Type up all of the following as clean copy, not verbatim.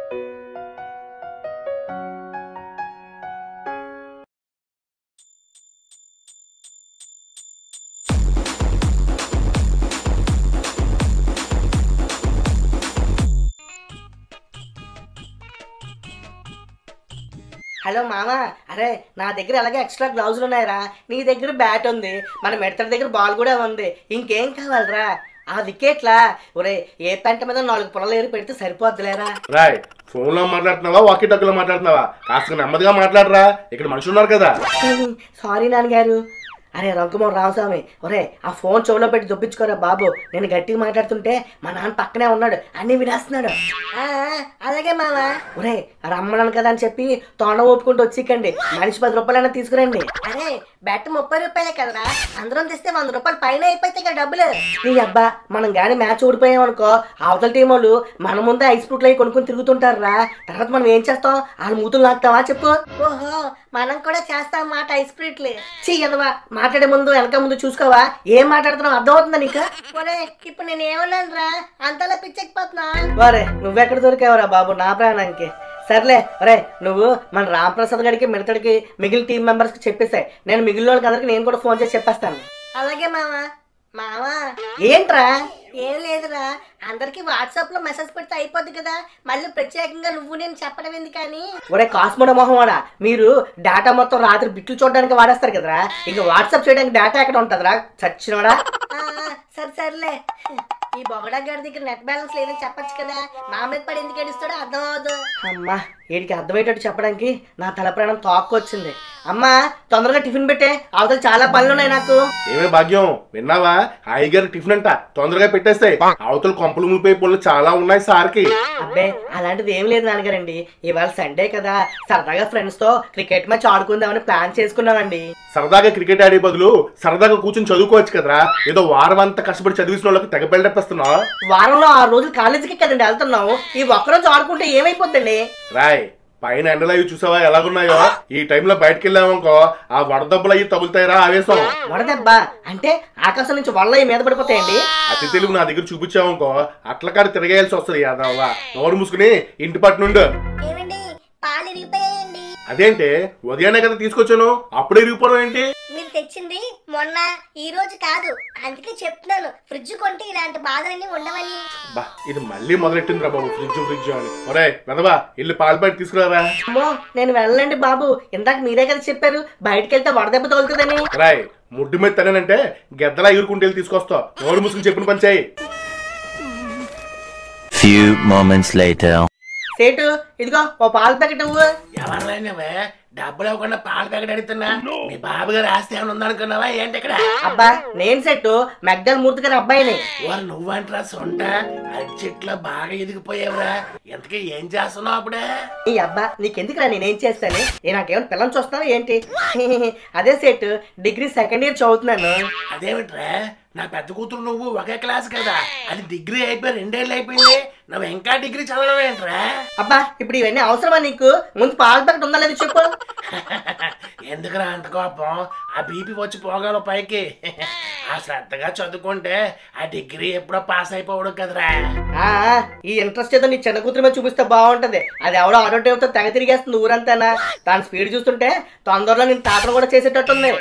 Hello మామ, అరే నా దగ్గర అలాగే ఎక్స్ట్రా గ్లౌజులు ఉన్నాయరా, నీ దగ్గర బ్యాట్ ఉంది, మన మెడతడి దగ్గర బాల్ కూడా ఉంది, ఇంకేం కావాలరా? ఆ వికెట్లా? ఒరే ఏ పెంట మీద 4 పొలలు ఏరి పెడితే సరిపోద్దులేరా. రాయ్ ఫోన్ లో మాట్లాడుతున్నావా వాకీ టక్కులో మాట్లాడుతున్నావా? కాస్త నెమ్మదిగా మాట్లాడరా, ఇక్కడ మనుషులు ఉన్నారు కదా. సారీ నాన్నగారు. అరే రంగమోహన్ రామస్వామి, ఒరే ఆ ఫోన్ చెవులో పెట్టి దొప్పించుకోరా బాబు, నేను గట్టిగా మాట్లాడుతుంటే మా నాన్న పక్కనే ఉన్నాడు, అన్ని వినేస్తున్నాడు. అలాగే మామ. ఒరే రమ్మన్నాను కదా అని చెప్పి తొండ ఊపుకుంటూ వచ్చికండి, మనిషి 10 రూపాయలైనా తీసుకురండి. అరే బెట్ 30 రూపాయలే కదరా, అందరం తెస్తే 100 రూపాయలు పైన అయిపోతాయి కదా డబ్బులు. నీ అబ్బా, మనం గానీ మ్యాచ్ ఓడిపోయామనుకో అవతల టీం వాళ్ళు మన ముందే ఐస్ ఫ్రూట్లు అవి కొనుక్కొని తిరుగుతుంటారా, తర్వాత మనం ఏం చేస్తాం? వాళ్ళ మూతులు నాకుతావా చెప్పు. ఓహో మనం కూడా చేస్తాం మాట ఐస్ ఫ్రూట్లు. చెయ్యదవా, మాట్లాడే ముందు వెనక ముందు చూసుకోవా, ఏం మాట్లాడుతున్నావు అర్థమవుతుందా నీకు? ఇప్పుడు నేను ఏమన్నాను రా, అంతలా పిచ్చెక్కిపోతున్నా. వరే నువ్వెక్కడ దొరికావరా బాబు నా ప్రాణానికి. సర్లే ఒరే, నువ్వు మన రాంప్రసాద్ గడికి మిడతడికి మిగిలిన టీం మెంబర్స్ కి చెప్పేసాయి, నేను మిగిలిన వాళ్ళకి అందరికి నేను కూడా ఫోన్ చేసి చెప్పేస్తాను. అలాగే మామా. మామా ఏంట్రా? ఏం లేదురా, అందరికి వాట్సాప్ లో మెసేజ్ పెడితే అయిపోద్ది కదా, మళ్ళీ ప్రత్యేకంగా నువ్వు నేను చెప్పడం ఎందుకు కానీ. ఒరే కాస్మోడ మొహం వాడా, మీరు డేటా మొత్తం రాత్రి బిట్లు చూడడానికి వాడేస్తారు కదరా, ఇక వాట్సాప్ చేయడానికి డేటా ఎక్కడ ఉంటుందిరా చచ్చినోడా. సర్లే, ఈ బొగడా గారి దగ్గర నెట్ బ్యాలెన్స్ లేదని చెప్పచ్చు కదా, మా మీద పడి ఎందుకు ఏడుస్తాడో అర్థం అవదు. అమ్మా వీడికి అర్థమయ్యేటట్టు చెప్పడానికి నా తల ప్రాణం తోక్కొచ్చింది. అమ్మా తొందరగా టిఫిన్ పెట్టే, అవతల చాలా పనులు ఉన్నాయి నాకు. ఏమే భాగ్యం విన్నావా, హాయి గారి టిఫిన్ అంట తొందరగా పెట్టేస్తాయి, అవతల కొంపలు మునిపోయే పనులు చాలా ఉన్నాయి సార్కి. అబ్బే అలాంటిది ఏం లేదు నాన్నగారండి, ఇవాళ సండే కదా, సరదాగా ఫ్రెండ్స్ తో క్రికెట్ మ్యాచ్ ఆడుకుందామని ప్లాన్ చేసుకున్నామండి. సరదాగా క్రికెట్ ఆడే బదులు సరదాగా కూర్చొని చదువుకోవచ్చు కదరా, ఏదో వారం అంతా కష్టపడి చదివిసిన వాళ్ళకి తెగ బిల్డప్. వారంలో 6 రోజులు కాలేజీకి కదండి వెళ్తున్నావు, ఈ ఒక్కరోజు ఆడుకుంటే ఏమైపోద్దండి? రాయ్ పైన ఎండలు అవి చూసావా ఎలాగున్నాయో, ఈ టైంలో బయటకు వెళ్ళామనుకో ఆ వడదెబ్బలు అవి తగులుతాయిరా ఆవేశం. వడదెబ్బ అంటే ఆకాశం నుంచి వల్ల మీద పడిపోతాయండి. అతి తెలుగు నా దగ్గర చూపించావనుకో అట్ల కాడ తిరగేయాల్సి వస్తుంది. యాదవ్వా నోరు మూసుకుని ఇంటి పట్టు నుండు. అదేంటి ఉదయాన్నే కదా తీసుకొచ్చాను, అప్పుడే ఇరిగిపోవడం ఏంటి? మీరు తెచ్చింది మొన్న ఈ రోజు కాదు, అందుకే చెప్తున్నాను ఫ్రిడ్జ్ కొంటే ఇలాంటి బాధలన్నీ ఉండవని. బా ఇది మళ్ళీ మొదలెట్టింది రా బాబు, ఫ్రిడ్జ్ అని. ఒరే వెదవా ఇల్లు పాలు బయట తీసుకురారా. అమ్మో నేను వెళ్ళండి బాబు, ఇందాక మీరే కదా చెప్పారు బయటకు వెళ్తే వడదెబ్బ తగులుతుందని. రాయ్ ముడ్డు మీద తనేనంటే గెద్దలా ఎగురుకుంటే తీసుకొస్తావు, నోరు మూసుకుని చెప్పిన పని చేయి. Few moments later. సేటు ఇదిగో ఓ పాల ప్యాకెట్ ఇవ్వు. ఎవరినైనా డబ్బులు ఇవ్వకుండా పాల ప్యాకెట్ అడుగుతున్నా, మీ బాబు గారు ఆస్తి ఏమైనా ఉందనుకున్నావా ఏంటి ఇక్కడ? అబ్బా నేను సెట్టు మెగ్దల్ మూర్తి గారి అబ్బాయిని. వారు నువ్వంటరా సొంట అడిచెట్లో బాగా ఎదిగిపోయావురా, ఎంతకీ ఏం చేస్తున్నావు అప్పుడే? ఈ అబ్బా నీకెందుకురా నేనేం చేస్తాను, నాకేమైనా పిల్లలు చూస్తాను ఏంటి? అదే సెట్ డిగ్రీ 2nd ఇయర్ చదువుతున్నాను. అదేమిట్రా నా పెద్ద కూతురు నువ్వు ఒకే క్లాస్ కదా, అది డిగ్రీ అయిపోయి 2 ఏళ్ళు అయిపోయింది, నువ్వు ఇంకా డిగ్రీ చదవడం ఏంట్రా? అబ్బా ఇప్పుడు ఇవన్నీ అవసరమా నీకు? ముందు పాల ప్యాకెట్ ఉందా లేదు చెప్పు. ఎందుకురా అంత కోపం, ఆ బీపీ వచ్చి పోగల పైకి. ఆ శ్రద్ధగా చదువుకుంటే ఆ డిగ్రీ ఎప్పుడో పాస్ అయిపోవడం కదరా. ఈ ఇంట్రెస్ట్ ఏదో నీ చిన్న కూతురు మీద చూపిస్తే బాగుంటది, అది ఎవడో ఆటో డ్రైవర్తో తెగ తిరిగేస్తుంది ఊరంతానా, దాని స్పీడ్ చూస్తుంటే తొందరలో నేను తాతను కూడా చేసేటట్టుంది.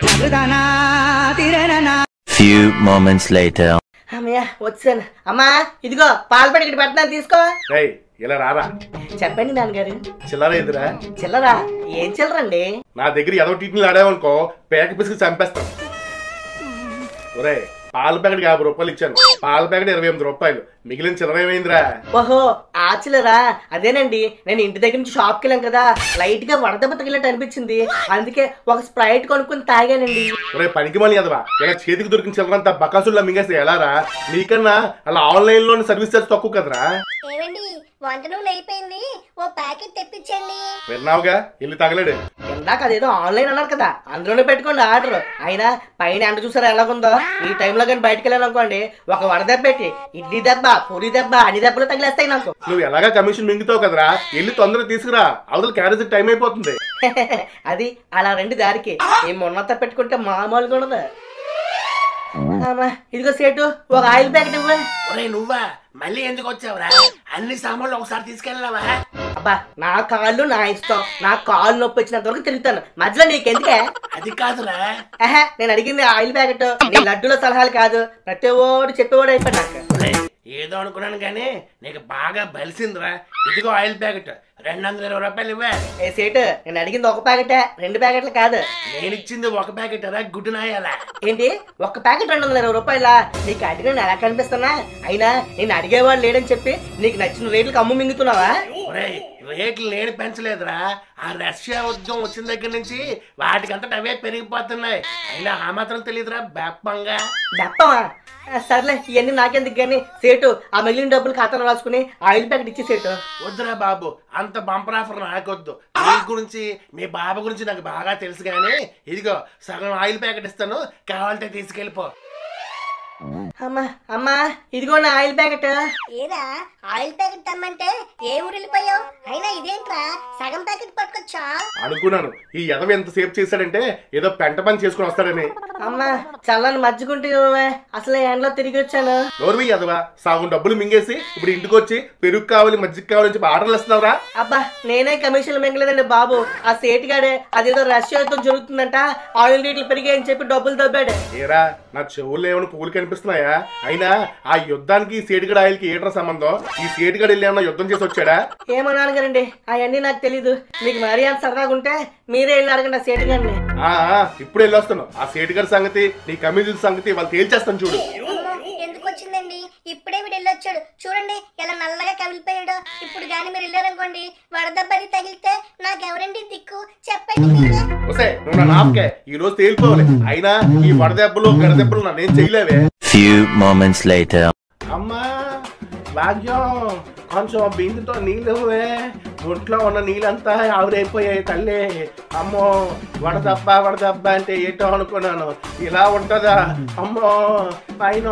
Few moments later. అమ్మయ్య వచ్చాను. అమ్మా ఇదిగో పాల ప్యాకెట్ పెడతాను తీసుకో. ఇలా రారా. చెప్పండి నాన్నగారు. చిల్లర ఎదురా? చిల్లరా? ఏం చిల్లరండి? నా దగ్గర ఏదో టీటీలు ఆడావనుకో పేక పిసికి చంపేస్తాం. ఒరే పాల ప్యాకెట్ 50 రూపాయలు ఇచ్చాను, పాల ప్యాకెట్ 28 రూపాయలు, మిగిలిన చిల్లర ఏమైందిరా? ఓహో ఆ చిల్లరా? అదేనండి నేను ఇంటి దగ్గర నుంచి షాప్కి వెళ్ళాం కదా, లైట్ గా వడదెబ్బ తగిలినట్టు అనిపించింది, అందుకే ఒక స్ప్రైట్ కొనుక్కొని తాగానండి. ఒరే పనికి మళ్ళీ అదవా, ఇలా చేతికి దొరికిన చిల్లరంతా బకాసుల్లో మింగేస్తే ఎలారా? నీకన్నా అలా ఆన్లైన్ లోని సర్వీస్ చార్జ్ తక్కువ కదరా. ఏమండి వంట నూనె అయిపోయింది, ఓ ప్యాకెట్ తెప్పించండి. విన్నావుగా ఇల్లు తగలేడు. ఇందాక అదేదో ఆన్లైన్ అన్నారు కదా, అందులోనే పెట్టుకోండి ఆర్డర్. అయినా పైన ఎండ చూసారా ఎలాగుందో, ఈ టైంలో కానీ బయటకు వెళ్ళాను అనుకోండి ఒక వడదెబ్బ పెట్టి ఇడ్లీ దెబ్బ పూరి దెబ్బ అన్ని దెబ్బలు తగిలేస్తాయి నాకు. నువ్వు ఎలాగా కమిషన్ మింగుతావు కదరా, ఇల్లు తొందరగా తీసుకురా, అవతల క్యారేజ్ టైం అయిపోతుంది. అది అలా రెండు దారికి ఈ మొన్నత పెట్టుకుంటే మామూలుగా ఉండదు. ఇదిగో సేటు ఒక ఆయిల్ ప్యాకెట్ ఇవ్వ. ఒరే నువ్వా మళ్ళీ ఎందుకు వచ్చావురా, అన్ని సామాన్లు ఒకసారి తీసుకెళ్ళావా? అబ్బా నా కాళ్ళు నా ఇష్టం, నా కాళ్ళు నొప్పి వచ్చినంత వరకు తిరుగుతాను, మధ్యలో నీకెందుకే? అది కాదురా. నేను అడిగింది ఆయిల్ ప్యాకెట్, నీ లడ్డూల సలహాలు కాదు. ప్రతి ఓడు చెప్పేవాడు అయిపోయి నాకు. ఒరేయ్, ఏదో అనుకున్నాను కానీ నీకు బాగా బలిసిందిరా. ఇదిగో ఆయిల్ ప్యాకెట్, 220 రూపాయలు ఇవ్వే. ఏ సేటు, నేను అడిగింది ఒక ప్యాకెటే, 2 ప్యాకెట్లు కాదు. నేను ఇచ్చింది ఒక ప్యాకెట్ రా, గుడ్డు నాయాలా. ఏంటి ఒక ప్యాకెట్ 220 రూపాయలా? నీకు అడిగిన నేను ఎలా కనిపిస్తున్నా? అయినా నేను అడిగేవాడు లేడని చెప్పి నీకు నచ్చిన రేట్లకు అమ్ము మింగుతున్నావా? ఒరేయ్, రేట్లు నేను పెంచలేదురా. ఆ రష్యా యుద్ధం వచ్చిన దగ్గర నుంచి వాటికంతట అవే పెరిగిపోతున్నాయి. అయినా ఆ మాత్రం తెలియదురా బేప్పంగా. దప్పమా? సర్లే, ఇవన్నీ నాకెందుకు కానీ సేటు ఆ మిగిలిన డబ్బులు ఖాతాలో రాసుకుని ఆయిల్ ప్యాకెట్ ఇచ్చి సేటు. వద్దురా బాబు, అంత బంపర్ ఆఫర్ నాకొద్దు. మీ గురించి మీ బాబు గురించి నాకు బాగా తెలుసు కానీ ఇదిగో సగం ఆయిల్ ప్యాకెట్ ఇస్తాను, కావాలంటే తీసుకెళ్ళిపో. అమ్మా అమ్మా, ఇదిగో నా ఆయిల్ ప్యాకెట్. ఏరా ఆయిల్ ప్యాకెట్ తెమ్మంటే ఏ ఊరు వెళ్ళిపోయావు? అయినా ఇదేంట్రా సగం ప్యాకెట్ పట్టుకొచ్చా? అనుకున్నాను ఈ ఎదవ ఎంత సేపు చేశాడంటే ఏదో పెంట పని చేసుకుని వస్తాడని. అమ్మా చల్లని మజ్జిగుంటే అసలు ఎండలో తిరిగి వచ్చాను. నోర్వి ఎదవా, సగం డబ్బులు మింగేసి ఇప్పుడు ఇంటికి వచ్చి పెరుగు కావాలి మజ్జిగ కావాలి చెప్పి ఆర్డర్లు ఇస్తున్నావురా? అబ్బా నేనే కమిషన్లు మింగలేదండి బాబు. ఆ సేటుగాడే అదేదో రష్యా యుద్ధం జరుగుతుందంట, ఆయిల్ రేట్లు పెరిగాయని చెప్పి డబ్బులు దబ్బాడు. ఏరా నా చెవుల్లో ఏమైనా పువ్వులు కనిపిస్తున్నాయా? అయినా ఆ యుద్ధానికి ఈ సేటుగడ ఆయిల్కి ఏంట్రా సంబంధం? ఈ సేటుగడ వెళ్ళి ఏమన్నా యుద్ధం చేసి వచ్చాడా? ఏమన్నాను గారండి, అవన్నీ నాకు తెలీదు. మీకు మరీ అంత సరదాగా ఉంటే మీరే వెళ్ళి అడగండి ఆ సేటుగాడిని. ఇప్పుడు వెళ్ళొస్తాను. ఆ సేటుగడ సంగతి నీ కమిషన్ సంగతి వాళ్ళు తేల్చేస్తాను చూడు. ఎందుకు వచ్చిందండి? ఇప్పుడే వీడు వెళ్ళొచ్చాడు చూడండి, ఎలా నల్లగా కమిలిపోయాడు. ఇప్పుడు గాని మీరు వెళ్ళారనుకోండి, వడదబ్బని తగిలితే నాకెవరండి దిక్కు చెప్పండి మీరే. వస్తే నువ్వు నా నాపకే ఈ రోజు తేలిపోవాలి. అయినా ఈ వడదెబ్బలు గడదెబ్బలు నన్నేం చేయలేవే. Few moments later. అమ్మా భాగ్యం, కొంచెం బిందుతో నీళ్ళు ఇవ్వవే. ఒంట్లో ఉన్న నీళ్ళంతా ఆవిరైపోయాయి తల్లి. అమ్మో వడదబ్బ అంటే ఏటో అనుకున్నాను, ఇలా ఉంటదా? అమ్మో పైన